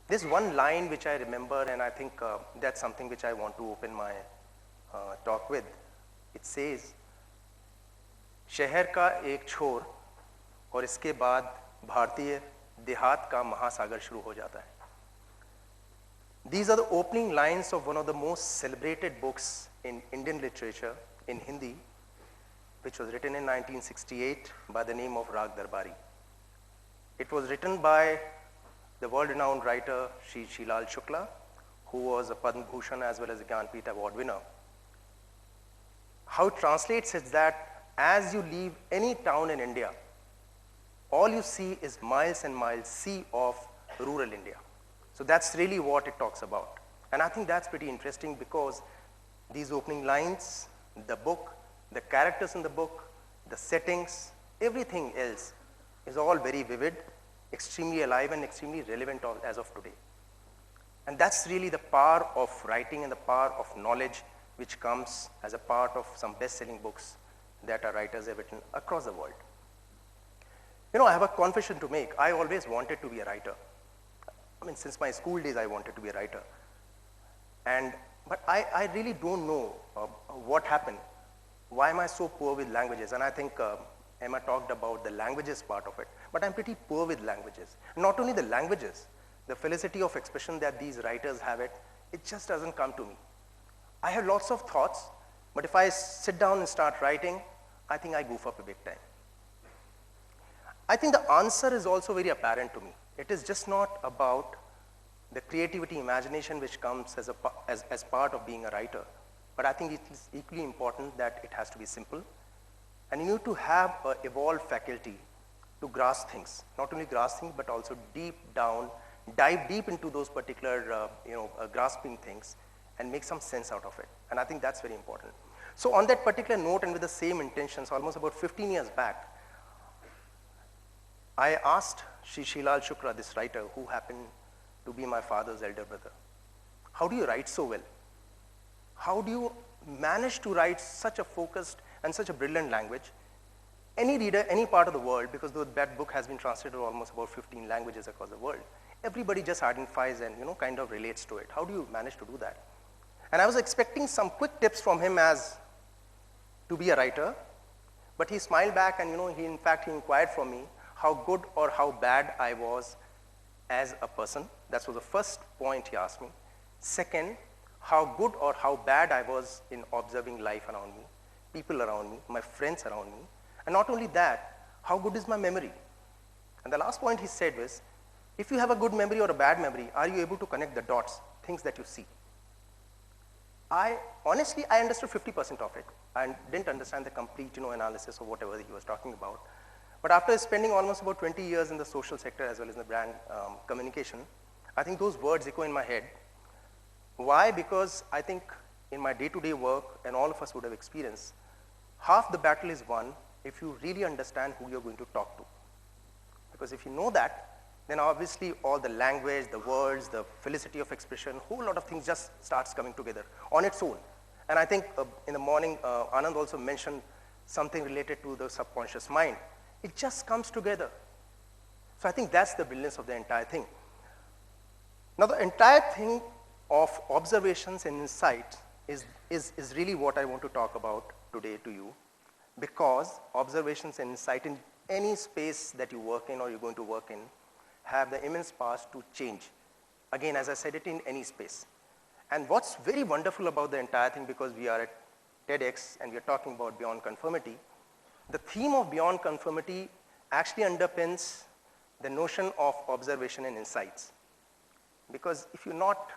There's one line which I remember, and I think that's something which I want to open my talk with. It says, शहर का एक छोर और इसके बाद भारतीय देहात का महासागर शुरू हो जाता है. These are the opening lines of one of the most celebrated books in Indian literature in Hindi, which was written in 1968 by the name of Rag Darbari. It was written by the world-renowned writer Shri Shilal Shukla, who was a Padma Bhushan as well as a Gyanpith Award winner. How it translates is that as you leave any town in India, all you see is miles and miles sea of rural India. So that's really what it talks about. And I think that's pretty interesting because these opening lines, the book, the characters in the book, the settings, everything else is all very vivid, extremely alive and extremely relevant as of today. And that's really the power of writing and the power of knowledge which comes as a part of some best-selling books that our writers have written across the world. You know, I have a confession to make. I always wanted to be a writer. I mean, since my school days, I wanted to be a writer. But I really don't know what happened. Why am I so poor with languages? And I think Emma talked about the languages part of it. But I'm pretty poor with languages. Not only the languages, the felicity of expression that these writers have it just doesn't come to me. I have lots of thoughts, but if I sit down and start writing, I think I goof up a big time. I think the answer is also very apparent to me. It is just not about the creativity, imagination which comes as part of being a writer, but I think it is equally important that it has to be simple. And you need to have an evolved faculty to grasp things, not only grasp things, but also deep down, dive deep into those particular, grasping things and make some sense out of it. And I think that's very important. So on that particular note and with the same intentions, almost about 15 years back, I asked Shri Shilal Shukla, this writer, who happened to be my father's elder brother, how do you write so well? How do you manage to write such a focused and such a brilliant language? Any reader, any part of the world, because that book has been translated to almost about 15 languages across the world, everybody just identifies and kind of relates to it. How do you manage to do that? And I was expecting some quick tips from him as to be a writer, but he smiled back and he inquired from me how good or how bad I was as a person. That was the first point he asked me. Second, how good or how bad I was in observing life around me, people around me, my friends around me. And not only that, how good is my memory? And the last point he said was, if you have a good memory or a bad memory, are you able to connect the dots, things that you see? Honestly, I understood 50% of it. I didn't understand the complete analysis of whatever he was talking about. But after spending almost about 20 years in the social sector as well as in the brand communication, I think those words echo in my head. Why? Because I think in my day-to-day work, and all of us would have experienced, half the battle is won if you really understand who you're going to talk to. Because if you know that, then obviously all the language, the words, the felicity of expression, whole lot of things just starts coming together on its own. And I think in the morning, Anand also mentioned something related to the subconscious mind. It just comes together. So I think that's the brilliance of the entire thing. Now the entire thing of observations and insight is really what I want to talk about today to you, because observations and insight in any space that you work in or you're going to work in have the immense power to change. Again, as I said, it in any space. And what's very wonderful about the entire thing, because we are at TEDx and we are talking about beyond conformity, the theme of beyond conformity actually underpins the notion of observation and insights. Because if you're not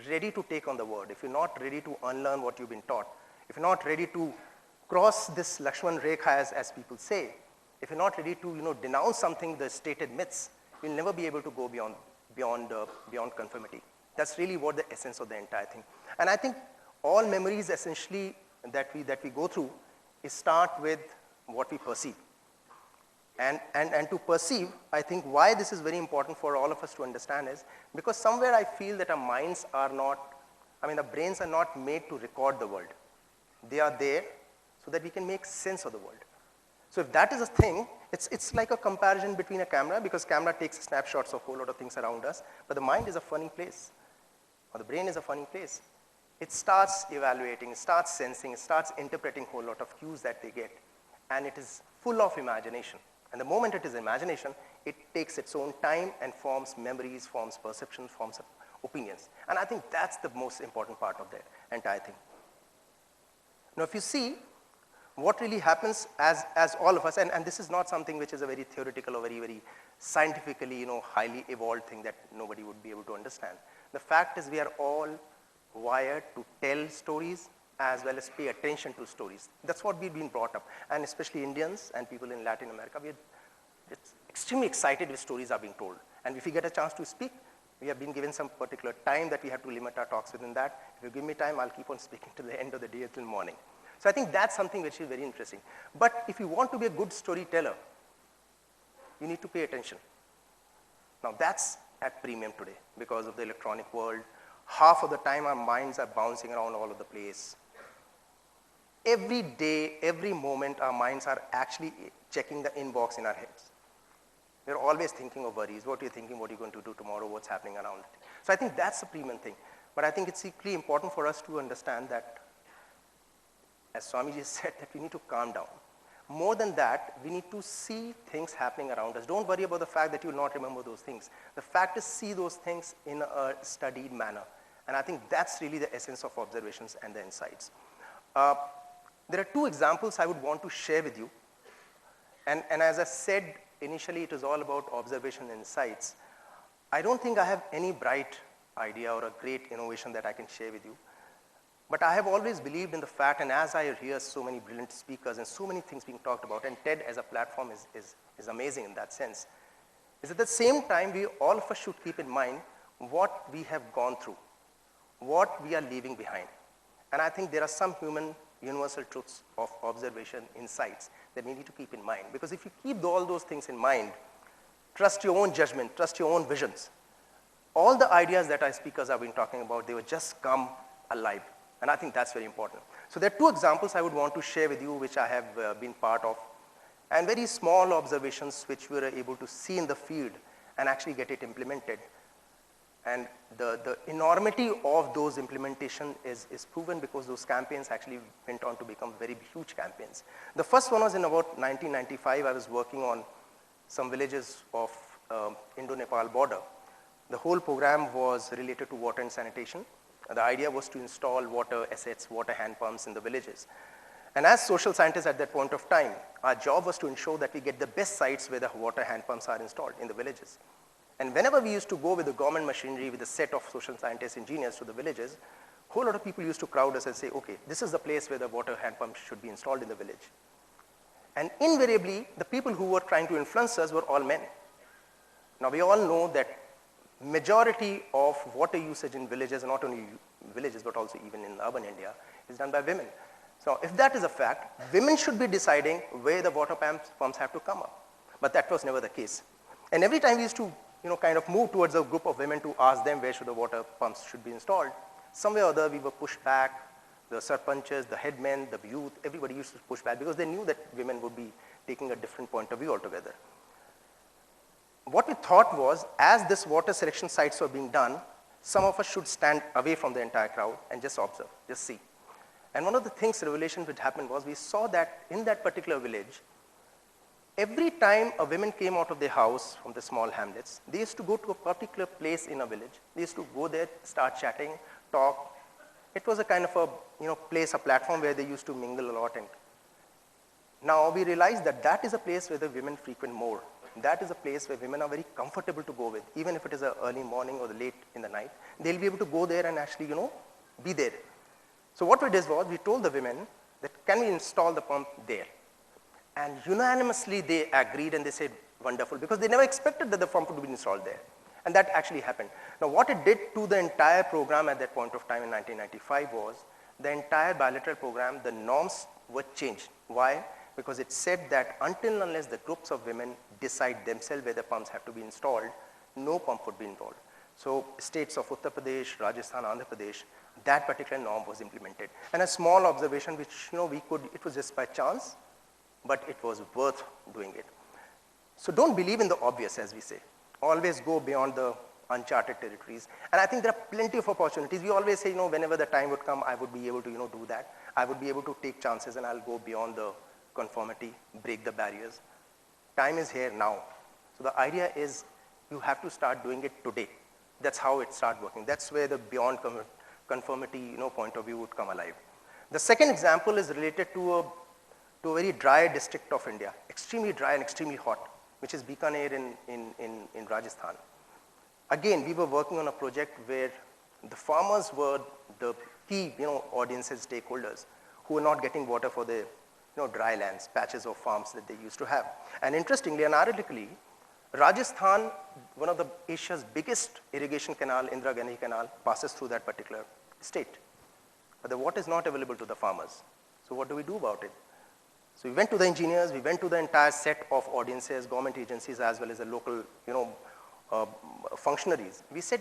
ready to take on the word, if you're not ready to unlearn what you've been taught, if you're not ready to cross this Lakshman Rekha, as people say, if you're not ready to denounce something, the stated myths, you'll never be able to go beyond conformity. That's really what the essence of the entire thing. And I think all memories essentially that we go through start with what we perceive. And to perceive, I think why this is very important for all of us to understand is because somewhere I feel that our minds are not, the brains are not made to record the world. They are there so that we can make sense of the world. So if that is a thing, It's like a comparison between a camera, because camera takes snapshots of a whole lot of things around us, but the mind is a funny place, or the brain is a funny place. It starts evaluating, it starts sensing, it starts interpreting a whole lot of cues that they get, and it is full of imagination. And the moment it is imagination, it takes its own time and forms memories, forms perceptions, forms opinions. And I think that's the most important part of the entire thing. Now, if you see what really happens as all of us, and this is not something which is a very theoretical or very scientifically, highly evolved thing that nobody would be able to understand. The fact is we are all wired to tell stories as well as pay attention to stories. That's what we've been brought up. And especially Indians and people in Latin America, we're extremely excited if stories are being told. And if we get a chance to speak, we have been given some particular time that we have to limit our talks within that. If you give me time, I'll keep on speaking till the end of the day, till morning. So I think that's something which is very interesting. But if you want to be a good storyteller, you need to pay attention. Now that's at premium today because of the electronic world. Half of the time our minds are bouncing around all over the place. Every day, every moment, our minds are actually checking the inbox in our heads. We're always thinking of worries. What are you thinking? What are you going to do tomorrow? What's happening around it? So I think that's the premium thing. But I think it's equally important for us to understand that, as Swamiji said, that we need to calm down. More than that, we need to see things happening around us. Don't worry about the fact that you will not remember those things. The fact is, see those things in a studied manner. And I think that's really the essence of observations and the insights. There are two examples I would want to share with you. And as I said initially, it is all about observation and insights. I don't think I have any bright idea or a great innovation that I can share with you. But I have always believed in the fact, and as I hear so many brilliant speakers and so many things being talked about, and TED as a platform is amazing in that sense, is at the same time, all of us should keep in mind what we have gone through, what we are leaving behind. And I think there are some human universal truths of observation, insights that we need to keep in mind. Because if you keep all those things in mind, trust your own judgment, trust your own visions. All the ideas that our speakers have been talking about, they will just come alive. And I think that's very important. So there are two examples I would want to share with you, which I have been part of, and very small observations which we were able to see in the field and actually get it implemented. And the enormity of those implementation is proven because those campaigns actually went on to become very huge campaigns. The first one was in about 1995. I was working on some villages of Indo-Nepal border. The whole program was related to water and sanitation. The idea was to install water assets, water hand pumps in the villages. And as social scientists at that point of time, our job was to ensure that we get the best sites where the water hand pumps are installed in the villages. And whenever we used to go with the government machinery, with a set of social scientists, engineers to the villages, a whole lot of people used to crowd us and say, okay, this is the place where the water hand pump should be installed in the village. And invariably, the people who were trying to influence us were all men. Now, we all know that majority of water usage in villages, and not only villages, but also even in urban India, is done by women. So if that is a fact, women should be deciding where the water pumps have to come up. But that was never the case. And every time we used to kind of move towards a group of women to ask them where should the water pumps should be installed, somewhere or other we were pushed back. The sarpanches, the headmen, the youth, everybody used to push back because they knew that women would be taking a different point of view altogether. What we thought was, as this water selection sites were being done, some of us should stand away from the entire crowd and just observe, just see. And one of the things, revelation which happened was, we saw that in that particular village, every time a woman came out of their house from the small hamlets, they used to go to a particular place in a village. They used to go there, start chatting, talk. It was a kind of a place, a platform where they used to mingle a lot. And now we realized that that is a place where the women frequent more. That is a place where women are very comfortable to go with, even if it is an early morning or late in the night. They'll be able to go there and actually, be there. So what we did was, we told the women that can we install the pump there? And unanimously they agreed and they said, wonderful, because they never expected that the pump would be installed there. And that actually happened. Now what it did to the entire program at that point of time in 1995 was, the entire bilateral program, the norms were changed. Why? Because it said that until and unless the groups of women decide themselves where the pumps have to be installed, no pump would be involved. So states of Uttar Pradesh, Rajasthan, Andhra Pradesh, that particular norm was implemented. And a small observation which, it was just by chance, but it was worth doing it. So don't believe in the obvious, as we say. Always go beyond the uncharted territories. And I think there are plenty of opportunities. We always say, whenever the time would come, I would be able to, do that. I would be able to take chances and I'll go beyond the conformity, break the barriers. Time is here now. So the idea is you have to start doing it today. That's how it starts working. That's where the beyond conformity, point of view would come alive. The second example is related to a very dry district of India, extremely dry and extremely hot, which is Bikaner in Rajasthan. Again, we were working on a project where the farmers were the key, audiences, stakeholders, who were not getting water for the, dry lands, patches of farms that they used to have. And interestingly and ironically, Rajasthan, one of Asia's biggest irrigation canal, Indira Gandhi Canal, passes through that particular state. But the water is not available to the farmers. So what do we do about it? So we went to the engineers, we went to the entire set of audiences, government agencies, as well as the local, functionaries. We said,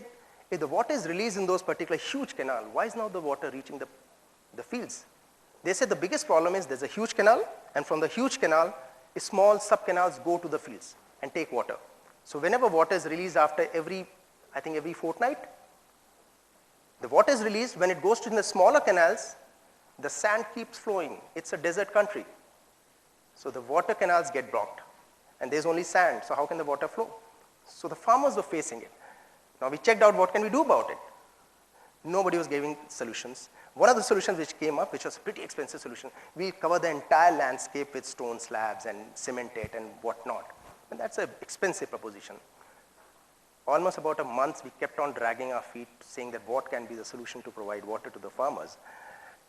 if the water is released in those particular huge canal, why is now the water reaching the fields? They said the biggest problem is there's a huge canal, and from the huge canal, small sub-canals go to the fields and take water. So whenever water is released after every fortnight, the water is released. When it goes to the smaller canals, the sand keeps flowing. It's a desert country. So the water canals get blocked, and there's only sand, so how can the water flow? So the farmers were facing it. Now we checked out what can we do about it. Nobody was giving solutions. One of the solutions which came up, which was a pretty expensive solution, we cover the entire landscape with stone slabs and cement it and whatnot. And that's an expensive proposition. Almost about a month, we kept on dragging our feet, saying that what can be the solution to provide water to the farmers.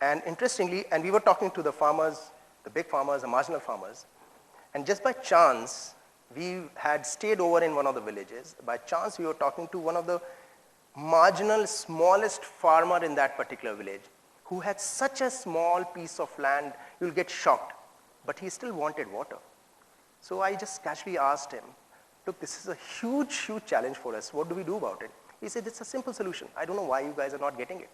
And interestingly, and we were talking to the farmers, the big farmers, the marginal farmers, and just by chance, we had stayed over in one of the villages. By chance, we were talking to one of the marginal, smallest farmer in that particular village, who had such a small piece of land, you'll get shocked, but he still wanted water. So I just casually asked him, look, this is a huge, huge challenge for us. What do we do about it? He said, it's a simple solution. I don't know why you guys are not getting it.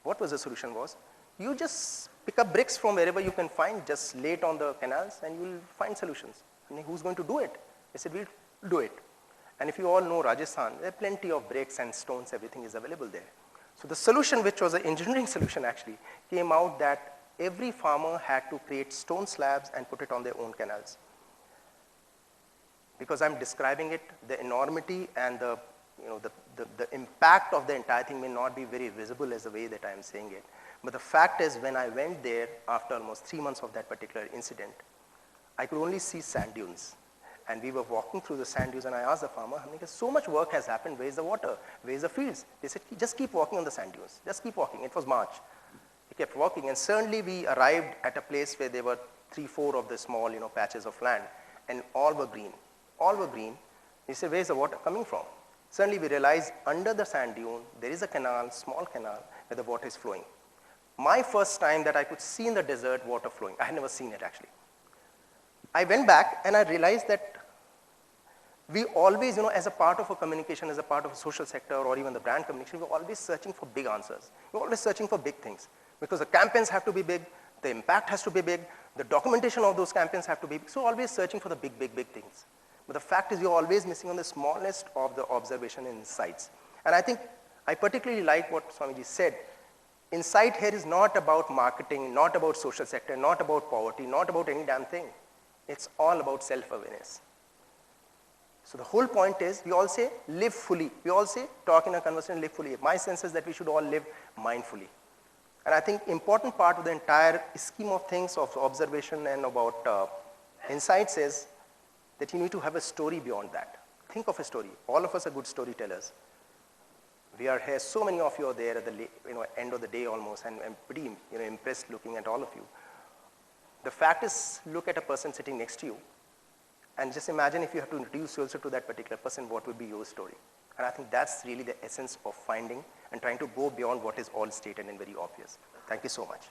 What was the solution was? You just pick up bricks from wherever you can find, just lay it on the canals, and you'll find solutions. And who's going to do it? They said, we'll do it. And if you all know Rajasthan, there are plenty of bricks and stones, everything is available there. So the solution, which was an engineering solution actually, came out that every farmer had to create stone slabs and put it on their own canals. Because I'm describing it, the enormity and the impact of the entire thing may not be very visible as the way that I'm saying it. But the fact is, when I went there after almost 3 months of that particular incident, I could only see sand dunes. And we were walking through the sand dunes, and I asked the farmer, so much work has happened, where's the water? Where's the fields? They said, just keep walking on the sand dunes. Just keep walking. It was March. We kept walking, and suddenly we arrived at a place where there were 3-4 of the small, patches of land, and all were green. All were green. We said, where's the water coming from? Suddenly we realized under the sand dune, there is a canal, small canal, where the water is flowing. My first time that I could see in the desert water flowing. I had never seen it actually. I went back and I realized that we always, as a part of a communication, as a part of a social sector or even the brand communication, we're always searching for big answers. We're always searching for big things because the campaigns have to be big, the impact has to be big, the documentation of those campaigns have to be big. So always searching for the big, big, big things. But the fact is you're always missing on the smallest of the observation and insights. And I think I particularly like what Swamiji said. Insight here is not about marketing, not about social sector, not about poverty, not about any damn thing. It's all about self-awareness. So the whole point is, we all say, live fully. We all say, talk in a conversation, live fully. My sense is that we should all live mindfully. And I think important part of the entire scheme of things, of observation and about insights is that you need to have a story beyond that. Think of a story. All of us are good storytellers. We are here, so many of you are there at the end of the day almost, and I'm pretty impressed looking at all of you. The fact is, look at a person sitting next to you, and just imagine if you have to introduce yourself to that particular person, what would be your story? And I think that's really the essence of finding and trying to go beyond what is all stated and very obvious. Thank you so much.